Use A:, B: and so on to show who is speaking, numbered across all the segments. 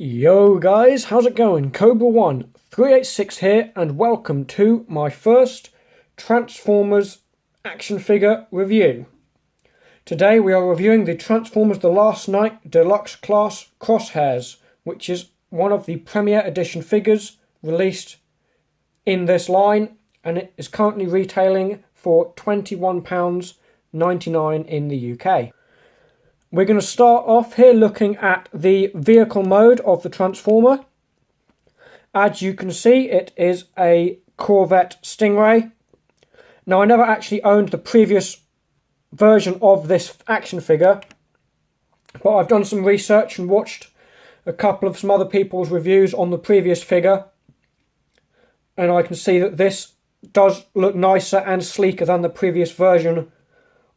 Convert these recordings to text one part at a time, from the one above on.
A: Yo guys, how's it going? Cobra1386 here, and welcome to my first Transformers action figure review. Today we are reviewing the Transformers The Last Knight Deluxe Class Crosshairs, which is one of the Premier Edition figures released in this line, and it is currently retailing for £21.99 in the UK. We're going to start off here looking at the vehicle mode of the Transformer. As you can see, it is a Corvette Stingray. Now, I never actually owned the previous version of this action figure, but I've done some research and watched a couple of some other people's reviews on the previous figure, and I can see that this does look nicer and sleeker than the previous version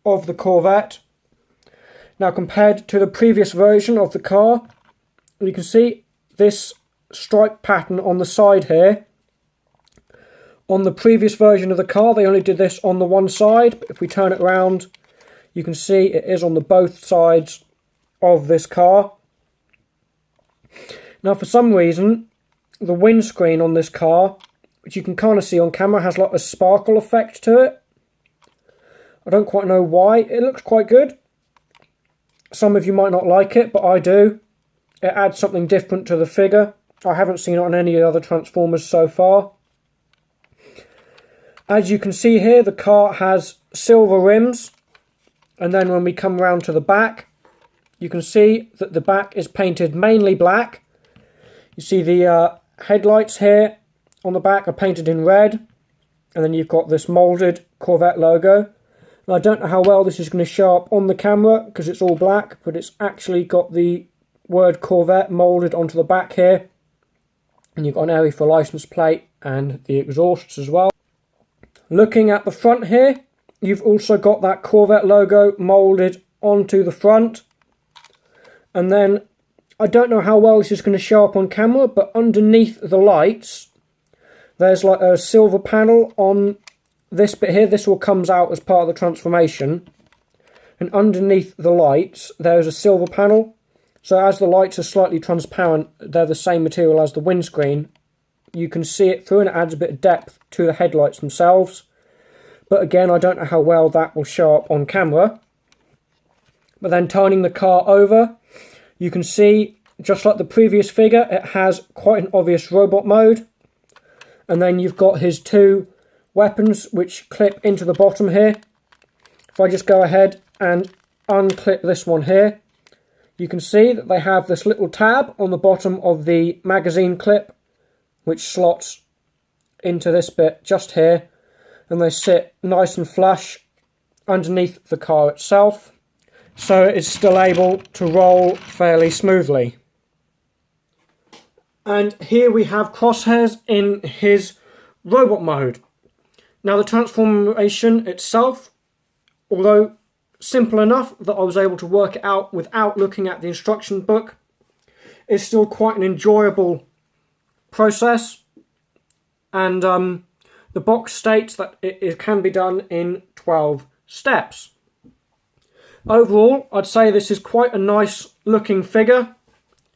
A: of the Corvette. Now, compared to the previous version of the car, you can see this stripe pattern on the side here. On the previous version of the car, they only did this on the one side, but if we turn it around, you can see it is on the both sides of this car. Now, for some reason, the windscreen on this car, which you can kind of see on camera, has like a sparkle effect to it. I don't quite know why. It looks quite good. Some of you might not like it, but I do. It adds something different to the figure. I haven't seen it on any other Transformers so far. As you can see here, the car has silver rims. And then when we come round to the back, you can see that the back is painted mainly black. You see the headlights here on the back are painted in red. And then you've got this moulded Corvette logo. I don't know how well this is going to show up on the camera because it's all black, but it's actually got the word Corvette moulded onto the back here. And you've got an area for license plate and the exhausts as well. Looking at the front here, you've also got that Corvette logo moulded onto the front. And then, I don't know how well this is going to show up on camera, but underneath the lights, there's like a silver panel on this bit here. This all comes out as part of the transformation, and underneath the lights there's a silver panel, so as the lights are slightly transparent, they're the same material as the windscreen, you can see it through, and it adds a bit of depth to the headlights themselves. But again, I don't know how well that will show up on camera. But then turning the car over, you can see, just like the previous figure, it has quite an obvious robot mode, and then you've got his two weapons which clip into the bottom here. If I just go ahead and unclip this one here, you can see that they have this little tab on the bottom of the magazine clip which slots into this bit just here, and they sit nice and flush underneath the car itself, so it is still able to roll fairly smoothly. And here we have Crosshairs in his robot mode. Now, the transformation itself, although simple enough that I was able to work it out without looking at the instruction book, is still quite an enjoyable process. And the box states that it can be done in 12 steps. Overall, I'd say this is quite a nice looking figure.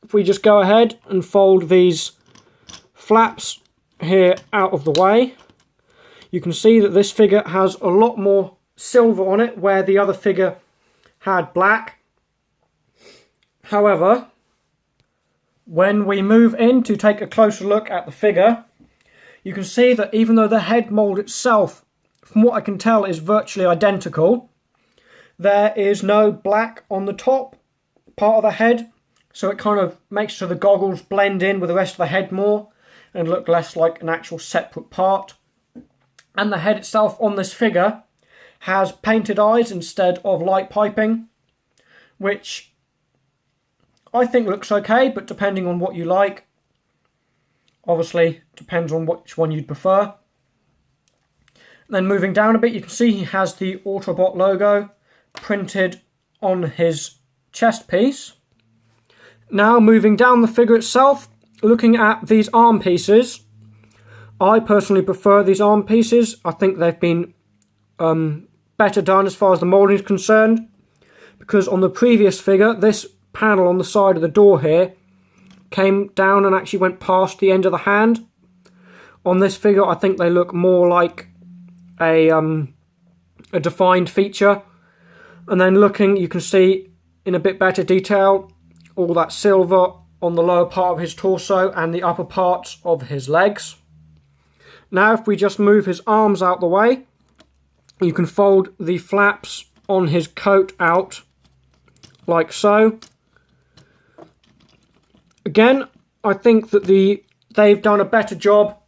A: If we just go ahead and fold these flaps here out of the way, you can see that this figure has a lot more silver on it, where the other figure had black. However, when we move in to take a closer look at the figure, you can see that even though the head mould itself, from what I can tell, is virtually identical, there is no black on the top part of the head, so it kind of makes sure the goggles blend in with the rest of the head more and look less like an actual separate part. And the head itself on this figure has painted eyes instead of light piping, which I think looks okay, but depending on what you like, obviously depends on which one you'd prefer. And then moving down a bit, you can see he has the Autobot logo printed on his chest piece. Now, moving down the figure itself, looking at these arm pieces, I personally prefer these arm pieces. I think they've been better done as far as the moulding is concerned, because on the previous figure, this panel on the side of the door here came down and actually went past the end of the hand. On this figure, I think they look more like a defined feature. And then looking, you can see in a bit better detail all that silver on the lower part of his torso and the upper parts of his legs. Now if we just move his arms out the way, you can fold the flaps on his coat out like so. Again, I think that they've done a better job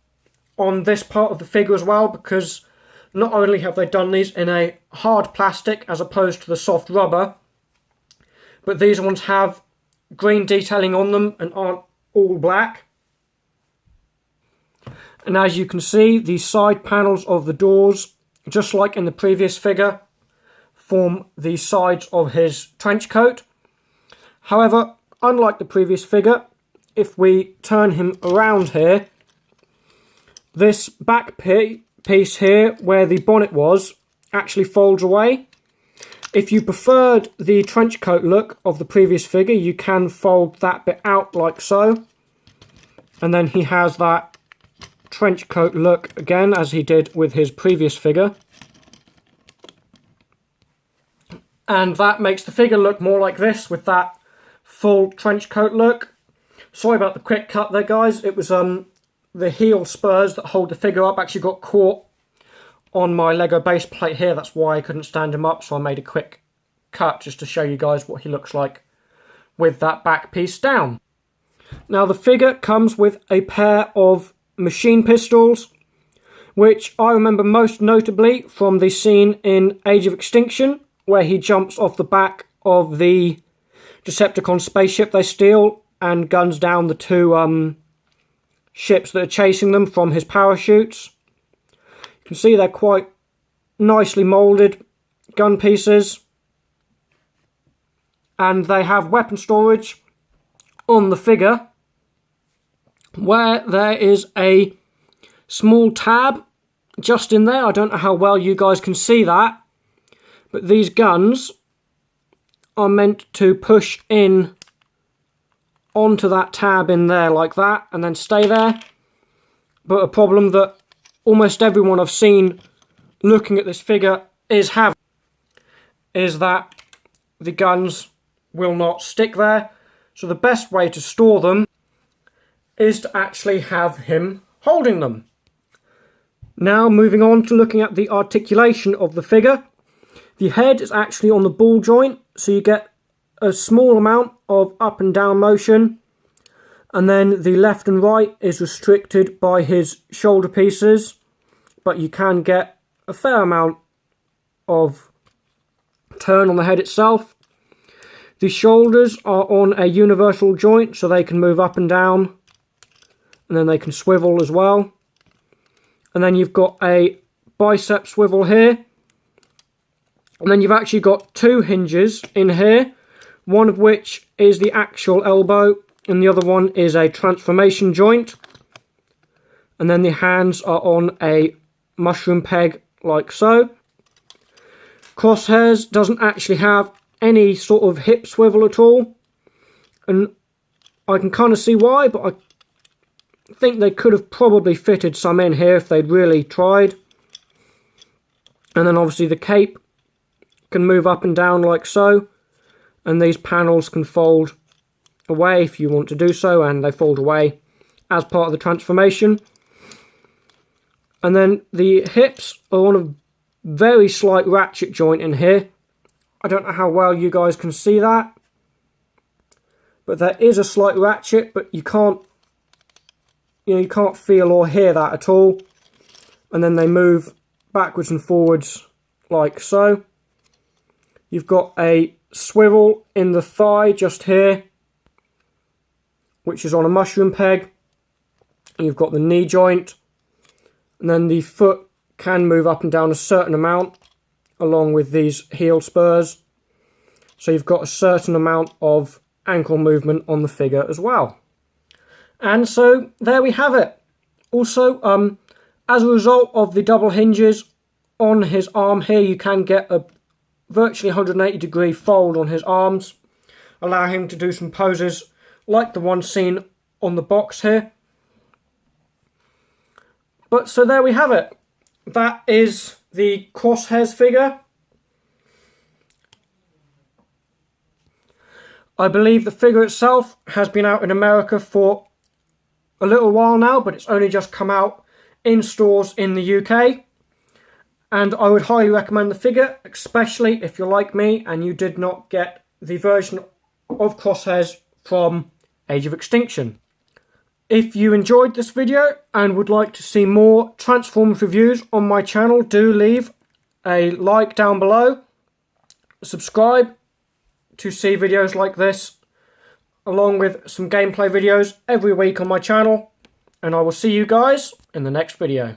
A: on this part of the figure as well, because not only have they done these in a hard plastic as opposed to the soft rubber, but these ones have green detailing on them and aren't all black. And as you can see, the side panels of the doors, just like in the previous figure, form the sides of his trench coat. However, unlike the previous figure, if we turn him around here, this back piece here, where the bonnet was, actually folds away. If you preferred the trench coat look of the previous figure, you can fold that bit out like so. And then he has that trench coat look again, as he did with his previous figure. And that makes the figure look more like this, with that full trench coat look. Sorry about the quick cut there, guys. It was the heel spurs that hold the figure up actually got caught on my Lego base plate here. That's why I couldn't stand him up, so I made a quick cut just to show you guys what he looks like with that back piece down. Now the figure comes with a pair of machine pistols, which I remember most notably from the scene in Age of Extinction, where he jumps off the back of the Decepticon spaceship they steal and guns down the two ships that are chasing them from his parachutes. You can see they're quite nicely moulded gun pieces, and they have weapon storage on the figure, where there is a small tab just in there. I don't know how well you guys can see that, but these guns are meant to push in onto that tab in there like that and then stay there. But a problem that almost everyone I've seen looking at this figure is having is that the guns will not stick there. So the best way to store them is to actually have him holding them. Now moving on to looking at the articulation of the figure. The head is actually on the ball joint, so you get a small amount of up and down motion, and then the left and right is restricted by his shoulder pieces, but you can get a fair amount of turn on the head itself. The shoulders are on a universal joint, so they can move up and down, and then they can swivel as well. And then you've got a bicep swivel here, and then you've actually got two hinges in here, one of which is the actual elbow and the other one is a transformation joint. And then the hands are on a mushroom peg like so. Crosshairs doesn't actually have any sort of hip swivel at all, and I can kind of see why, but I think they could have probably fitted some in here if they'd really tried. And then obviously the cape can move up and down like so, and these panels can fold away if you want to do so, and they fold away as part of the transformation. And then the hips are on a very slight ratchet joint in here. I don't know how well you guys can see that, but there is a slight ratchet, but you can't feel or hear that at all. And then they move backwards and forwards like so. You've got a swivel in the thigh just here, which is on a mushroom peg. You've got the knee joint, and then the foot can move up and down a certain amount along with these heel spurs. So you've got a certain amount of ankle movement on the figure as well. And so there we have it. Also, as a result of the double hinges on his arm here, you can get a virtually 180-degree fold on his arms, allow him to do some poses like the one seen on the box here. But so there we have it. That is the Crosshairs figure. I believe the figure itself has been out in America for a little while now, but it's only just come out in stores in the UK. And I would highly recommend the figure, especially if you're like me and you did not get the version of Crosshairs from Age of Extinction. If you enjoyed this video and would like to see more Transformers reviews on my channel, do leave a like down below. Subscribe to see videos like this, along with some gameplay videos every week on my channel. And I will see you guys in the next video.